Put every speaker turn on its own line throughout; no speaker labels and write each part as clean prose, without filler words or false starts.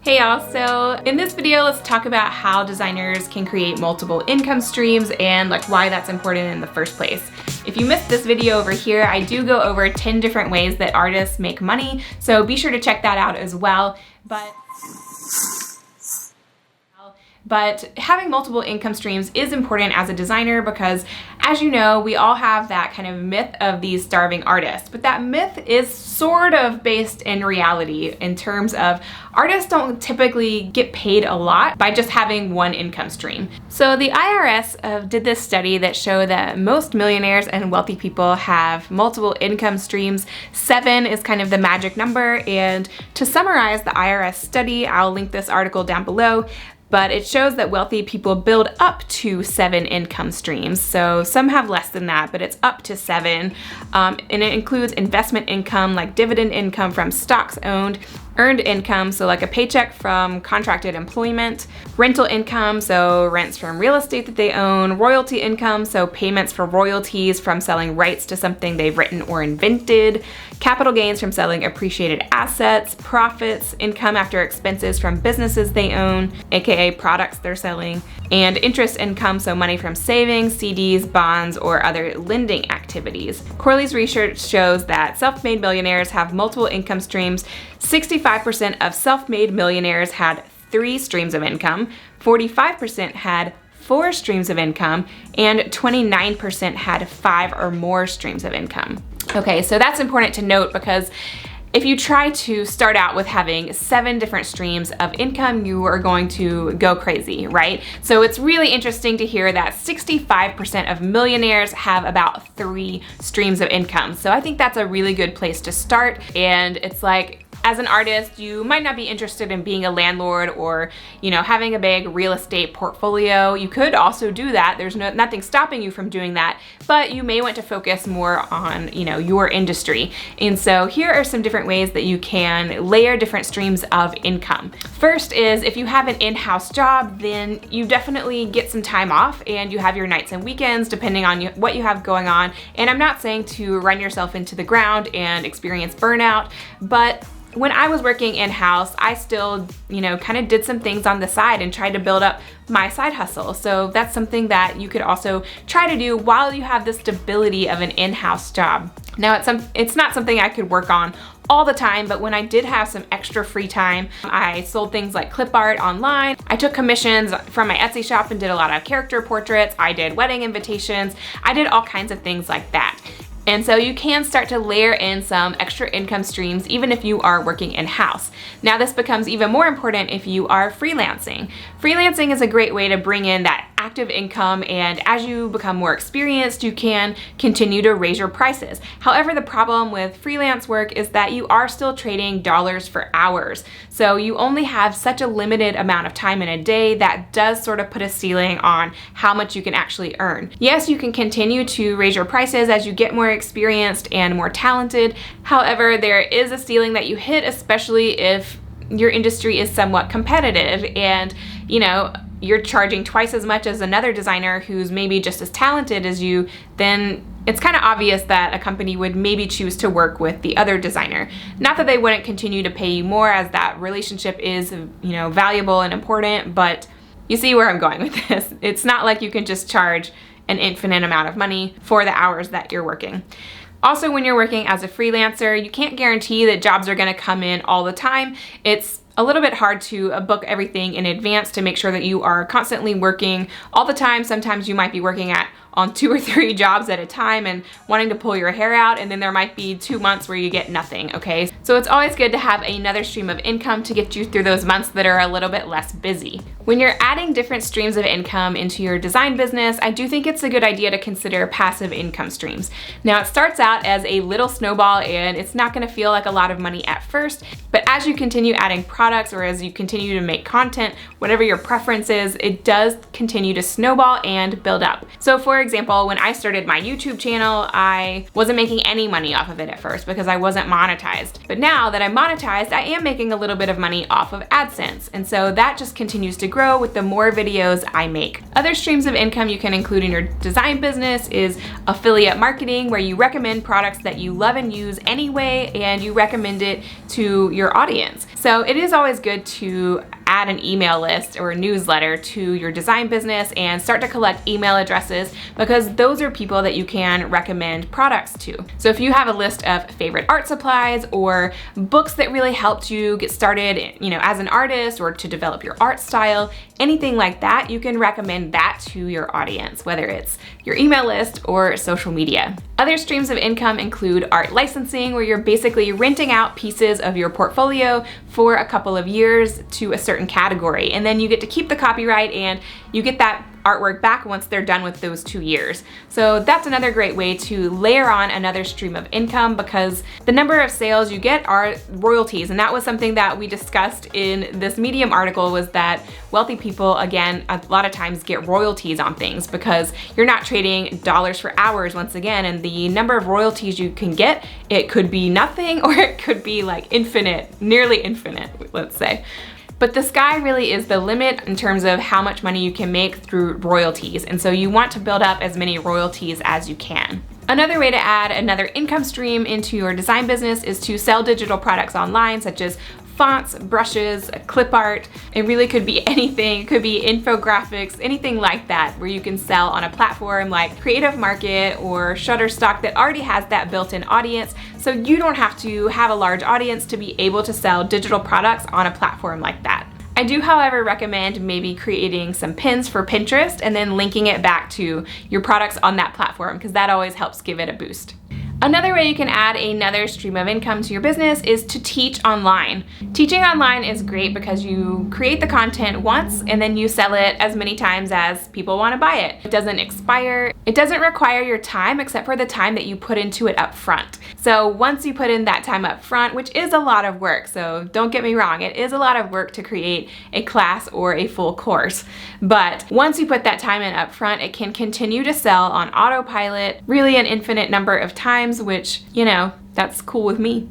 Hey y'all, so in this video, let's talk about how designers can create multiple income streams and why that's important in the first place. If you missed this video over here, I do go over 10 different ways that artists make money, so be sure to check that out as well. But having multiple income streams is important as a designer because, as you know, we all have that kind of myth of these starving artists. But that myth is sort of based in reality in terms of artists don't typically get paid a lot by just having one income stream. So the IRS did this study that showed that most millionaires and wealthy people have multiple income streams. 7 is kind of the magic number. And to summarize the IRS study, I'll link this article down below. But it shows that wealthy people build up to 7 income streams. So some have less than that, but it's up to 7. And it includes investment income, like dividend income from stocks owned, earned income, so like a paycheck from contracted employment, rental income, so rents from real estate that they own, royalty income, so payments for royalties from selling rights to something they've written or invented, capital gains from selling appreciated assets, profits, income after expenses from businesses they own, aka products they're selling, and interest income, so money from savings, CDs, bonds, or other lending activities. Corley's research shows that self-made millionaires have multiple income streams. 65% of self-made millionaires had 3 streams of income, 45% had 4 streams of income, and 29% had 5 or more streams of income. Okay, so that's important to note because if you try to start out with having 7 different streams of income, you are going to go crazy, right? So it's really interesting to hear that 65% of millionaires have about 3 streams of income. So I think that's a really good place to start. And it's like, as an artist, you might not be interested in being a landlord or, having a big real estate portfolio. You could also do that. There's nothing stopping you from doing that, but you may want to focus more on, your industry. And so here are some different ways that you can layer different streams of income. First is if you have an in-house job, then you definitely get some time off and you have your nights and weekends depending on what you have going on. And I'm not saying to run yourself into the ground and experience burnout, but when I was working in-house, I still, kind of did some things on the side and tried to build up my side hustle. So that's something that you could also try to do while you have the stability of an in-house job. Now, it's not something I could work on all the time, but when I did have some extra free time, I sold things like clip art online. I took commissions from my Etsy shop and did a lot of character portraits. I did wedding invitations. I did all kinds of things like that. And so you can start to layer in some extra income streams even if you are working in-house. Now this becomes even more important if you are freelancing. Freelancing is a great way to bring in that active income, and as you become more experienced, you can continue to raise your prices. However, the problem with freelance work is that you are still trading dollars for hours. So you only have such a limited amount of time in a day that does sort of put a ceiling on how much you can actually earn. Yes, you can continue to raise your prices as you get more experienced and more talented. However, there is a ceiling that you hit, especially if your industry is somewhat competitive and, you're charging twice as much as another designer who's maybe just as talented as you, then it's kind of obvious that a company would maybe choose to work with the other designer. Not that they wouldn't continue to pay you more, as that relationship is, valuable and important, but you see where I'm going with this. It's not like you can just charge an infinite amount of money for the hours that you're working. Also, when you're working as a freelancer, you can't guarantee that jobs are going to come in all the time. It's a little bit hard to book everything in advance to make sure that you are constantly working all the time. Sometimes you might be working on 2 or 3 jobs at a time and wanting to pull your hair out, and then there might be 2 months where you get nothing, okay? So it's always good to have another stream of income to get you through those months that are a little bit less busy. When you're adding different streams of income into your design business, I do think it's a good idea to consider passive income streams. Now, it starts out as a little snowball and it's not gonna feel like a lot of money at first, but as you continue adding products or as you continue to make content, whatever your preference is, it does continue to snowball and build up. So for example, when I started my YouTube channel, I wasn't making any money off of it at first because I wasn't monetized. But now that I'm monetized, I am making a little bit of money off of AdSense. And so that just continues to grow with the more videos I make. Other streams of income you can include in your design business is affiliate marketing, where you recommend products that you love and use anyway, and you recommend it to your audience. So it is always good to add an email list or a newsletter to your design business and start to collect email addresses, because those are people that you can recommend products to. So if you have a list of favorite art supplies or books that really helped you get started, as an artist or to develop your art style, anything like that, you can recommend that to your audience, whether it's your email list or social media. Other streams of income include art licensing, where you're basically renting out pieces of your portfolio for a couple of years to a certain category, and then you get to keep the copyright and you get that artwork back once they're done with those 2 years. So that's another great way to layer on another stream of income, because the number of sales you get are royalties. And that was something that we discussed in this Medium article, was that wealthy people, again, a lot of times get royalties on things because you're not trading dollars for hours once again, and the number of royalties you can get, it could be nothing or it could be like infinite, nearly infinite, let's say. But the sky really is the limit in terms of how much money you can make through royalties. And so you want to build up as many royalties as you can. Another way to add another income stream into your design business is to sell digital products online, such as fonts, brushes, clip art. It really could be anything. It could be infographics, anything like that, where you can sell on a platform like Creative Market or Shutterstock that already has that built-in audience. So you don't have to have a large audience to be able to sell digital products on a platform like that. I do, however, recommend maybe creating some pins for Pinterest and then linking it back to your products on that platform, because that always helps give it a boost. Another way you can add another stream of income to your business is to teach online. Teaching online is great because you create the content once and then you sell it as many times as people want to buy it. It doesn't expire. It doesn't require your time except for the time that you put into it up front. So once you put in that time up front, which is a lot of work, so don't get me wrong, it is a lot of work to create a class or a full course. But once you put that time in up front, it can continue to sell on autopilot, really an infinite number of times, which, that's cool with me.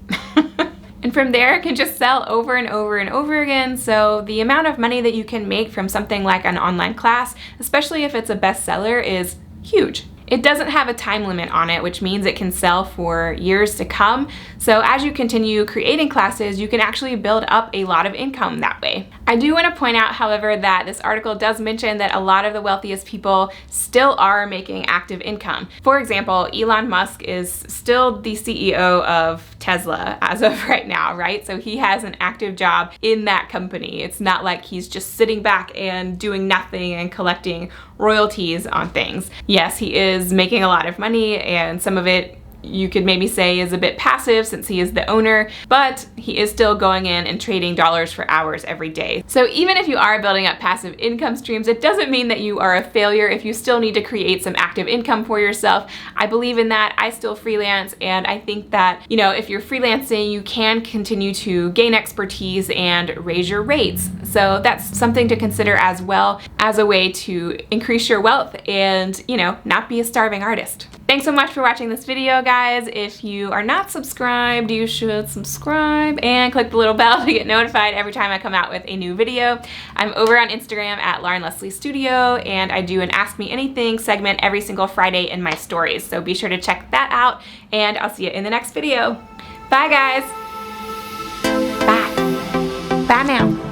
And from there, it can just sell over and over and over again. So the amount of money that you can make from something like an online class, especially if it's a bestseller, is huge. It doesn't have a time limit on it, which means it can sell for years to come. So as you continue creating classes, you can actually build up a lot of income that way. I do want to point out, however, that this article does mention that a lot of the wealthiest people still are making active income. For example, Elon Musk is still the CEO of Tesla as of right now, right? So he has an active job in that company. It's not like he's just sitting back and doing nothing and collecting royalties on things. Yes, he is making a lot of money, and some of it you could maybe say is a bit passive since he is the owner, but he is still going in and trading dollars for hours every day. So even if you are building up passive income streams, it doesn't mean that you are a failure if you still need to create some active income for yourself. I believe in that. I still freelance, and I think that, if you're freelancing, you can continue to gain expertise and raise your rates. So that's something to consider as well as a way to increase your wealth and, not be a starving artist. Thanks so much for watching this video, guys. If you are not subscribed, you should subscribe and click the little bell to get notified every time I come out with a new video. I'm over on Instagram at Lauren Leslie Studio, and I do an Ask Me Anything segment every single Friday in my stories. So be sure to check that out, and I'll see you in the next video. Bye, guys. Bye. Bye now.